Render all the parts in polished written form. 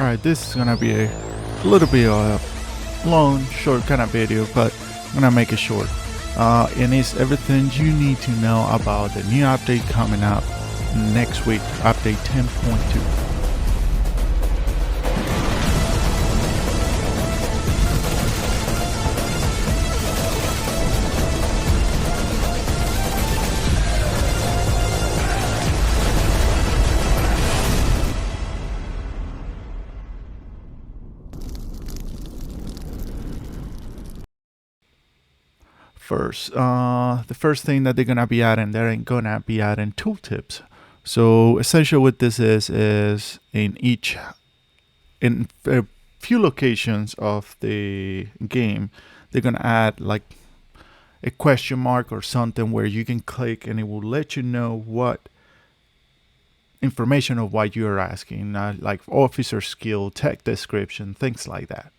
Alright, this is gonna be a little bit long, short kind of video, but I'm gonna make it short. And it's everything you need to know about the new update coming up next week, update 10.2. The first thing that they're gonna be adding, they're gonna be adding tooltips. So essentially, what this is in a few locations of the game, they're gonna add like a question mark or something where you can click and it will let you know what information of what you're asking, like officer skill, tech description, things like that.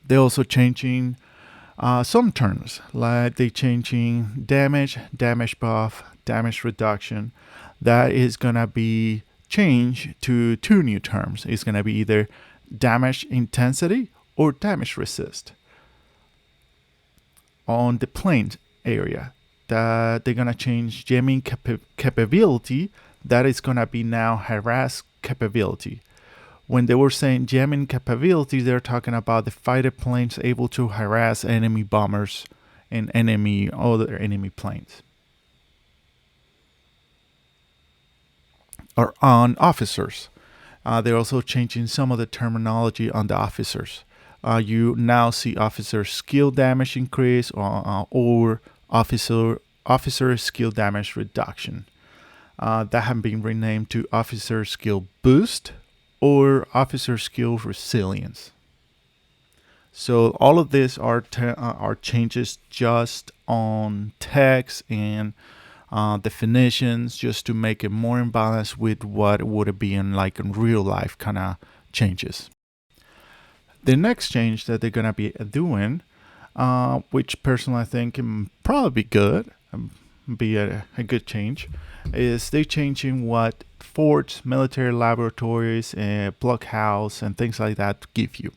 They're also changing some terms, like they changing damage, damage buff, damage reduction. That is gonna be changed to two new terms. It's gonna be either damage intensity or damage resist. On the planes area, that they're gonna change jamming capability. That is gonna be now harass capability. When they were saying jamming capability, they're talking about the fighter planes able to harass enemy bombers and other enemy planes. Or on officers. They're also changing some of the terminology on the officers. You now see officer skill damage increase or officer skill damage reduction. That have been renamed to officer skill boost or officer skill resilience. So all of these are changes just on text and definitions, just to make it more in balance with what would have been like in real life kind of changes. The next change that they're gonna be doing, which personally I think can probably be good, be a good change, is they changing what forts, military laboratories, blockhouse, and things like that give you.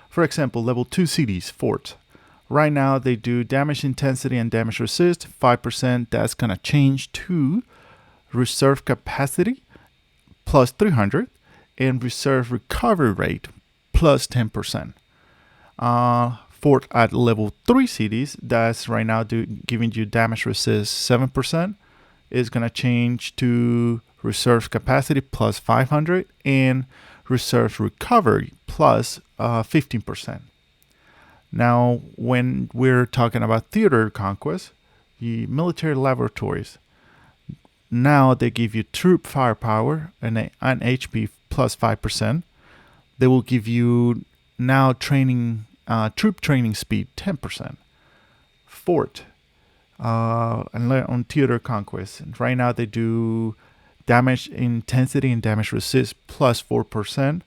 For example, level 2 cities, forts. Right now they do damage intensity and damage resist 5%. That's gonna change to reserve capacity plus 300 and reserve recovery rate plus 10%. Fort at level 3 cities, that's right now giving you damage resist 7%, is gonna change to reserve capacity plus 500 and reserve recovery plus 15%. Now, when we're talking about theater conquest, the military laboratories, now they give you troop firepower and an HP plus 5%. They will give you now troop training speed 10%. Fort on theater conquest, right now they do damage intensity and damage resist plus 4%.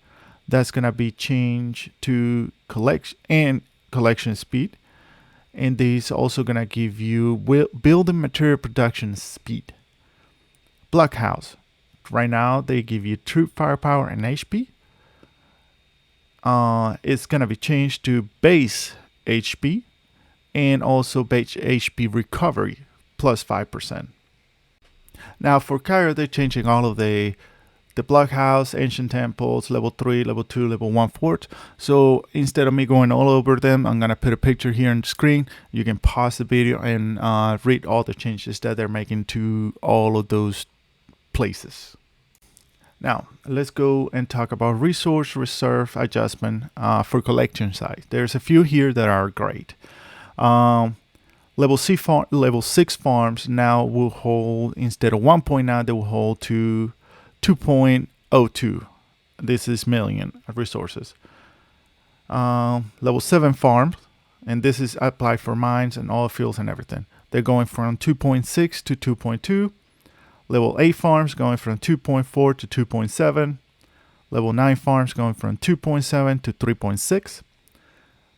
That's gonna be changed to collection speed, and these also gonna give you building material production speed. Blockhouse, right now they give you troop firepower and HP. It's gonna be changed to base HP and also base HP recovery plus 5%. Now for Cairo, they're changing all of the blockhouse, ancient temples, level 3, level 2, level 1 fort. So instead of me going all over them, I'm gonna put a picture here on the screen. You can pause the video and read all the changes that they're making to all of those places. Now let's go and talk about resource reserve adjustment for collection size. There's a few here that are great. Level 6 farms now will hold, instead of 1.9, they will hold to 2.02. This is million resources. Level 7 farms, and this is applied for mines and oil fields and everything. They're going from 2.6 to 2.2. Level 8 farms going from 2.4 to 2.7. Level 9 farms going from 2.7 to 3.6.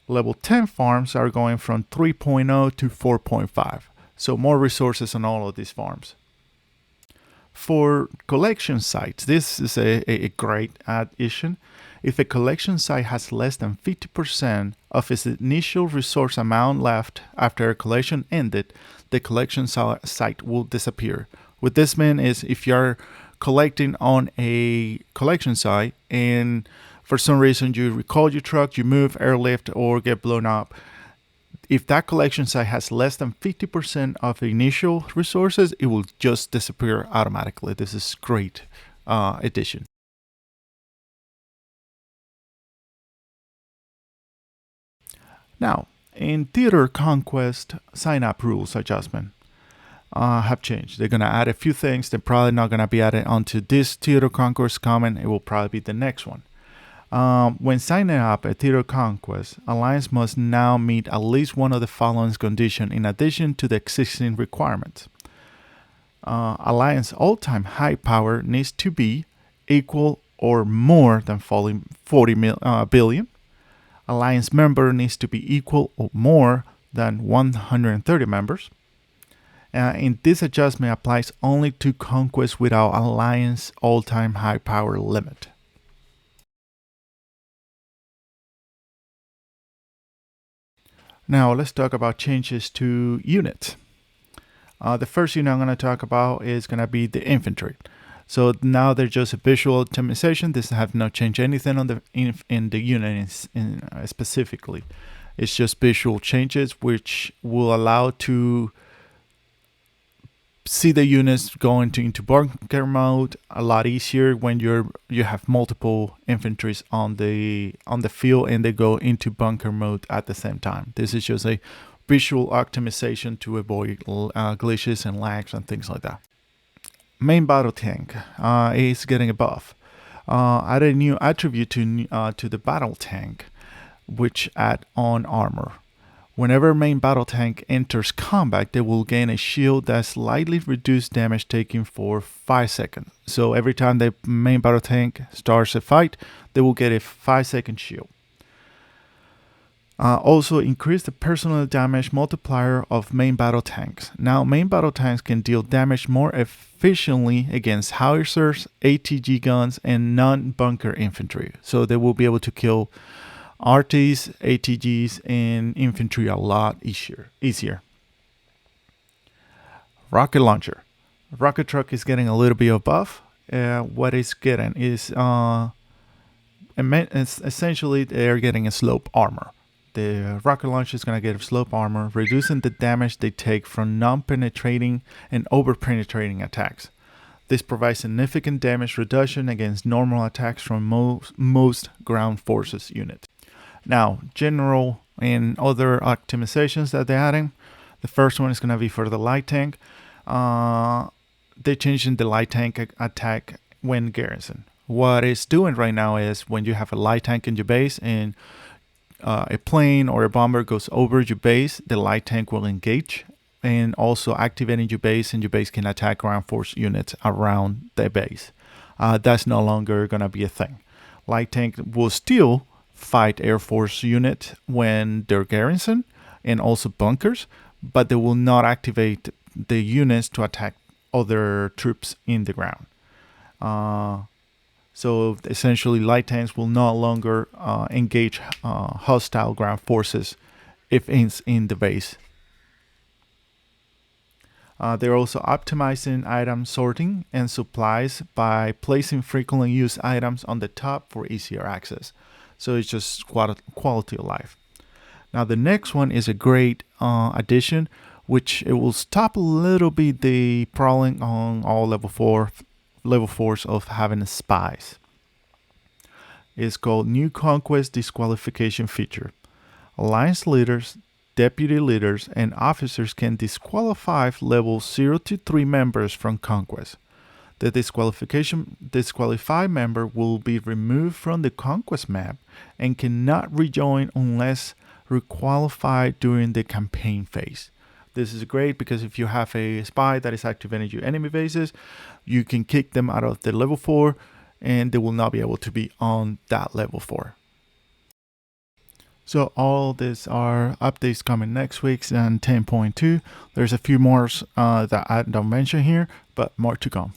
Level 10 farms are going from 3.0 to 4.5. So more resources on all of these farms. For collection sites, this is a great addition. If a collection site has less than 50% of its initial resource amount left after a collection ended, the collection site will disappear. What this means is if you're collecting on a collection site and for some reason you recall your truck, you move, airlift, or get blown up, if that collection site has less than 50% of the initial resources, it will just disappear automatically. This is great addition. Now, in Theater Conquest, sign-up rules adjustment have changed. They're going to add a few things. They're probably not going to be added onto this Theater Conquest comment. It will probably be the next one. When signing up at Theater Conquest, Alliance must now meet at least one of the following conditions in addition to the existing requirements. Alliance all-time high power needs to be equal or more than 40 billion. Alliance member needs to be equal or more than 130 members. And this adjustment applies only to Conquest without Alliance all-time high power limit. Now let's talk about changes to units. The first unit I'm going to talk about is going to be the infantry. So now they're just a visual optimization. This have not changed anything on the in the unit specifically. It's just visual changes which will allow to see the units go into bunker mode a lot easier when you have multiple infantries on the field and they go into bunker mode at the same time. This is just a visual optimization to avoid glitches and lags and things like that. Main battle tank is getting a buff. Add a new attribute to the battle tank, which add on armor. Whenever main battle tank enters combat, they will gain a shield that slightly reduced damage taken for 5 seconds. So every time the main battle tank starts a fight, they will get a 5-second shield. Also increase the personal damage multiplier of main battle tanks. Now main battle tanks can deal damage more efficiently against howitzers, ATG guns, and non-bunker infantry. So they will be able to kill RTs, ATGs, and infantry a lot easier. Rocket launcher. Rocket truck is getting a little bit of buff. What it's getting is essentially they're getting a slope armor. The rocket launcher is going to get a slope armor, reducing the damage they take from non-penetrating and over-penetrating attacks. This provides significant damage reduction against normal attacks from most ground forces units. Now, general and other optimizations that they're adding. The first one is going to be for the light tank. They're changing the light tank attack when garrison. What it's doing right now is when you have a light tank in your base and a plane or a bomber goes over your base, the light tank will engage and also activating your base, and your base can attack ground force units around the base. That's no longer going to be a thing. Light tank will still fight Air Force units when they're garrison and also bunkers, but they will not activate the units to attack other troops in the ground. So essentially light tanks will no longer engage hostile ground forces if it's in the base. They're also optimizing item sorting and supplies by placing frequently used items on the top for easier access. So it's just quality of life. Now the next one is a great addition, which it will stop a little bit the prowling on all level 4s of having spies. It's called New Conquest Disqualification Feature. Alliance leaders, deputy leaders, and officers can disqualify level 0 to 3 members from Conquest. The disqualified member will be removed from the Conquest map and cannot rejoin unless requalified during the campaign phase. This is great because if you have a spy that is activating your enemy bases, you can kick them out of the level 4 and they will not be able to be on that level 4. So all these are updates coming next week and 10.2. There's a few more that I don't mention here, but more to come.